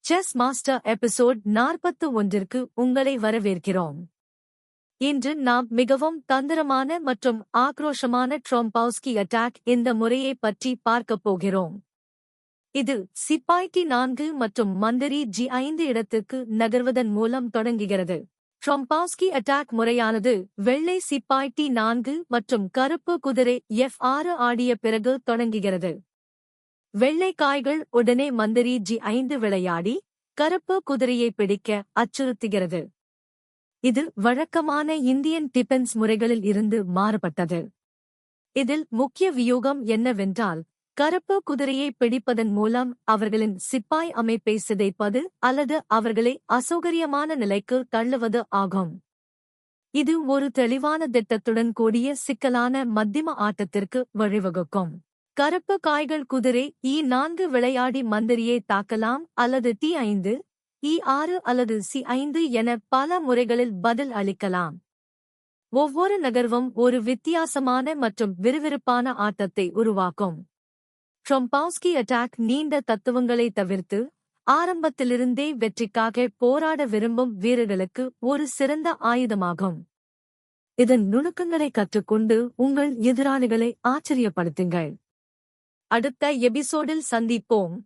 Chess master episode 41ற்கு உங்களை வரவேற்கிறோம். இன்று நாம் மிகவும் தந்திரமான மற்றும் ஆக்ரோஷமான ட்ரொம்பவுஸ்கி அட்டாக் இந்த முறையை பற்றி பார்க்கப் போகிறோம். இது சிப்பாய் T4 மற்றும் மந்திரி G5 இடத்துக்கு நகர்வதன் மூலம் தொடங்குகிறது. ட்ரொம்பவுஸ்கி அட்டாக் முறையானது வெள்ளை சிப்பாய் T4 மற்றும் கருப்பு குதிரை F6 ஆடிய பிறகு தொடங்குகிறது. வெள்ளை காய்கள் உடனே மந்திரி G5 விளையாடி கருப்பு குதிரையை பிடிக்க அச்சுறுத்துகிறது. இது வழக்கமான இந்தியன் டிஃபென்ஸ் முறைகளில் இருந்து மாறுபட்டது. இதில் முக்கிய வியூகம் என்னவென்றால், கருப்பு குதிரையை பிடிப்பதன் மூலம் அவர்களின் சிப்பாய் அமைப்பை சிதைப்பது அல்லது அவர்களை அசௌகரியமான நிலைக்கு தள்ளுவது ஆகும். இது ஒரு தெளிவான திட்டத்துடன் கூடிய சிக்கலான மத்திம ஆட்டத்திற்கு வழிவகுக்கும். கருப்பு காய்கள் குதிரை E4 விளையாடி மந்திரியை தாக்கலாம் அல்லது T5, E6 அல்லது C5 என பல முறைகளில் பதில் அளிக்கலாம். ஒவ்வொரு நகர்வும் ஒரு வித்தியாசமான மற்றும் விறுவிறுப்பான ஆட்டத்தை உருவாக்கும். ட்ரொம்பவுஸ்கி அட்டாக் நீண்ட தத்துவங்களை தவிர்த்து ஆரம்பத்திலிருந்தே வெற்றிக்காக போராட விரும்பும் வீரர்களுக்கு ஒரு சிறந்த ஆயுதமாகும். இதன் நுணுக்கங்களை கற்றுக்கொண்டு உங்கள் எதிராளிகளை ஆச்சரியப்படுத்துங்கள். அடுத்த எபிசோடில் சந்திப்போம்.